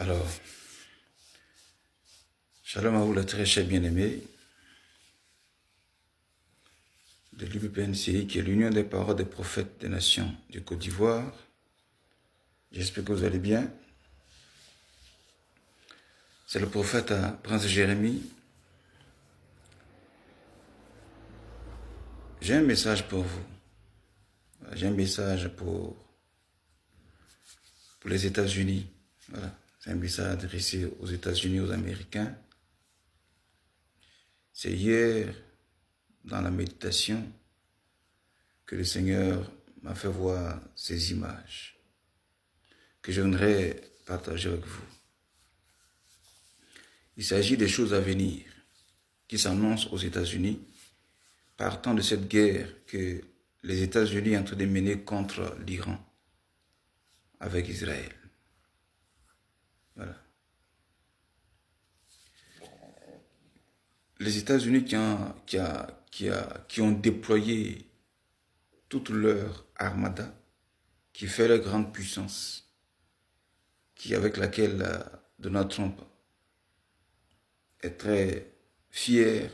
Alors, shalom à vous les très chers bien-aimés de l'UPNCI, qui est l'Union des paroles des prophètes des nations du Côte d'Ivoire. J'espère que vous allez bien. C'est le prophète Prince Jérémie. J'ai un message pour vous. J'ai un message pour les États-Unis. Voilà. C'est un message adressé aux États-Unis, aux Américains. C'est hier, dans la méditation, que le Seigneur m'a fait voir ces images que j'aimerais partager avec vous. Il s'agit des choses à venir qui s'annoncent aux États-Unis, partant de cette guerre que les États-Unis sont en train de mener contre l'Iran avec Israël. Voilà. Les États-Unis qui ont déployé toute leur armada, qui fait leur grande puissance, avec laquelle Donald Trump est très fier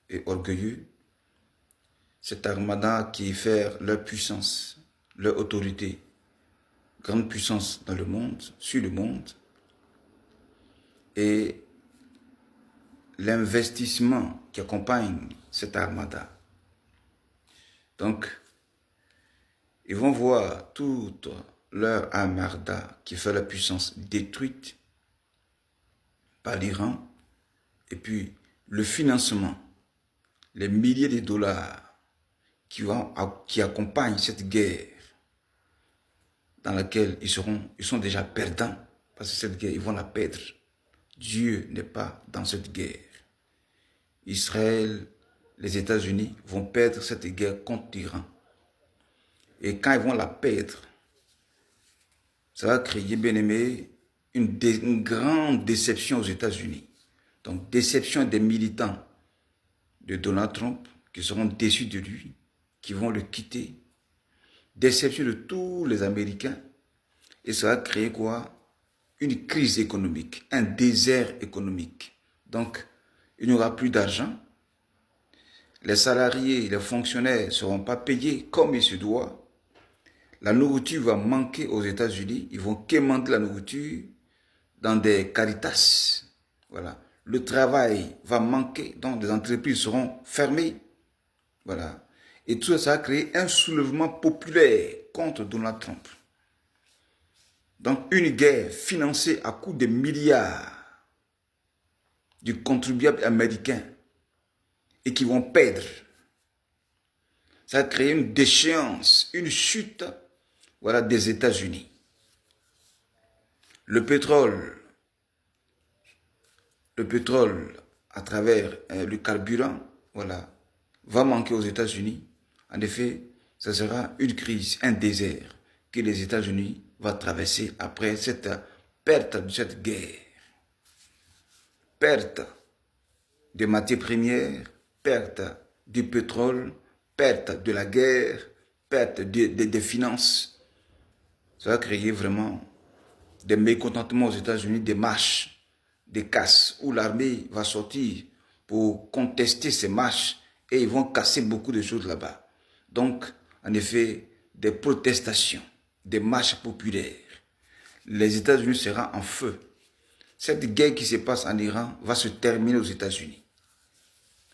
et orgueilleux. Cette armada qui fait leur puissance, leur autorité, grande puissance dans le monde, sur le monde, et l'investissement qui accompagne cette armada. Donc, ils vont voir toute leur armada qui fait la puissance détruite par l'Iran, et puis le financement, les milliers de dollars qui accompagnent cette guerre dans laquelle ils sont déjà perdants, parce que cette guerre, ils vont la perdre. Dieu n'est pas dans cette guerre. Israël, les États-Unis vont perdre cette guerre contre l'Iran. Et quand ils vont la perdre, ça va créer, bien aimé, une grande déception aux États-Unis. Donc, déception des militants de Donald Trump qui seront déçus de lui, qui vont le quitter. Déception de tous les Américains. Et ça va créer quoi? Une crise économique, un désert économique. Donc, il n'y aura plus d'argent. Les salariés, les fonctionnaires ne seront pas payés comme il se doit. La nourriture va manquer aux États-Unis. Ils vont quémander la nourriture dans des caritas. Voilà. Le travail va manquer, donc des entreprises seront fermées. Voilà. Et tout ça va créer un soulèvement populaire contre Donald Trump. Donc une guerre financée à coups de milliards du contribuable américain et qui vont perdre. Ça va créer une déchéance, une chute, voilà, des États-Unis. Le pétrole à travers le carburant, voilà, va manquer aux États-Unis. En effet, ça sera une crise, un désert que les États-Unis vont traverser après cette perte de cette guerre. Perte des matières premières, perte du pétrole, perte de la guerre, perte des finances. Ça va créer vraiment des mécontentements aux États-Unis, des marches, des casses, où l'armée va sortir pour contester ces marches et ils vont casser beaucoup de choses là-bas. Donc, en effet, des protestations, des marches populaires. Les États-Unis seront en feu. Cette guerre qui se passe en Iran va se terminer aux États-Unis.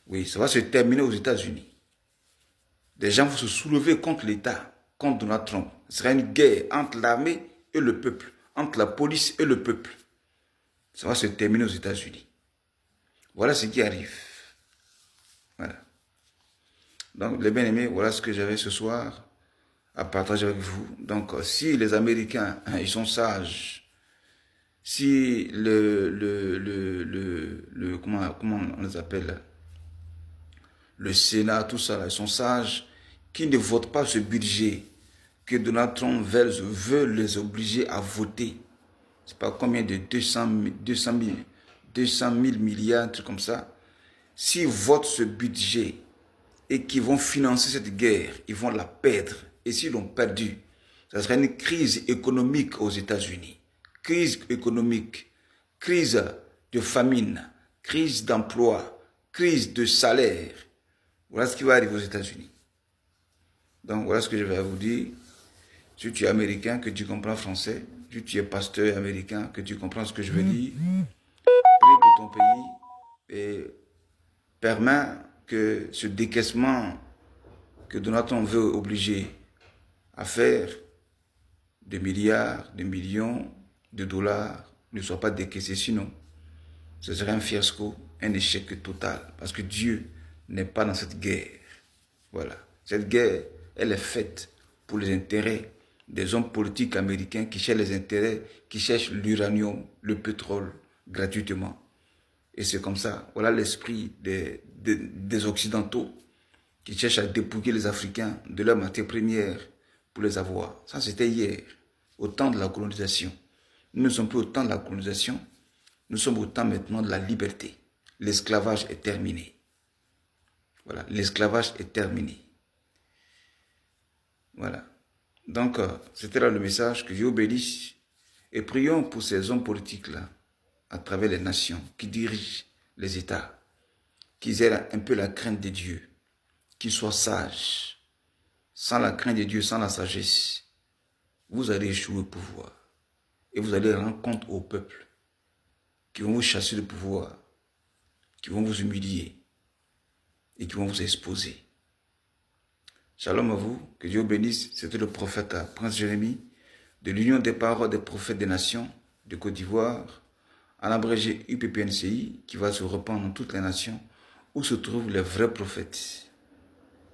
Oui, ça va se terminer aux États-Unis. Des gens vont se soulever contre l'État, contre Donald Trump. Ce sera une guerre entre l'armée et le peuple, entre la police et le peuple. Ça va se terminer aux États-Unis. Voilà ce qui arrive. Voilà. Donc, les bien-aimés, voilà ce que j'avais ce soir à partager avec vous. Donc, si les Américains, ils sont sages, si comment on les appelle, le Sénat, tout ça, ils sont sages, qui ne votent pas ce budget que Donald Trump veut les obliger à voter. C'est pas combien de 200 000 milliards, un truc comme ça. S'ils votent ce budget et qu'ils vont financer cette guerre, ils vont la perdre. Et s'ils l'ont perdu, ça sera une crise économique aux États-Unis. Crise économique. crise de famine, crise d'emploi, crise de salaire. Voilà ce qui va arriver aux États-Unis. Donc voilà ce que je vais vous dire. Si tu es américain, que tu comprends français, si tu es pasteur américain, que tu comprends ce que je veux dire, prie pour ton pays et permets que ce décaissement que Donald Trump veut obliger à faire de milliards, de millions de dollars ne soit pas décaissé. Sinon, ce serait un fiasco, un échec total. Parce que Dieu n'est pas dans cette guerre. Voilà. Cette guerre, elle est faite pour les intérêts des hommes politiques américains qui cherchent les intérêts, qui cherchent l'uranium, le pétrole, gratuitement. Et c'est comme ça. Voilà l'esprit des Occidentaux qui cherchent à dépouiller les Africains de leurs matières premières pour les avoir. Ça, c'était hier, au temps de la colonisation. Nous ne sommes plus au temps de la colonisation, nous sommes au temps maintenant de la liberté. L'esclavage est terminé. Voilà, l'esclavage est terminé. Voilà. Donc, c'était là le message, que Dieu bénisse. Et prions pour ces hommes politiques-là, à travers les nations, qui dirigent les États, qu'ils aient un peu la crainte de Dieu, qu'ils soient sages. Sans la crainte de Dieu, sans la sagesse, vous allez échouer au pouvoir. Et vous allez rendre compte au peuple qui vont vous chasser le pouvoir, qui vont vous humilier et qui vont vous exposer. Shalom à vous, que Dieu bénisse. C'était le prophète Prince Jérémie de l'Union des paroles des prophètes des nations de Côte d'Ivoire, en abrégé UPPNCI, qui va se répandre dans toutes les nations où se trouvent les vrais prophètes,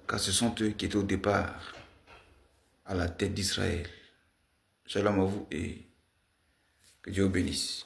car ce sont eux qui étaient au départ à la tête d'Israël. Shalom à vous et que Dieu bénisse.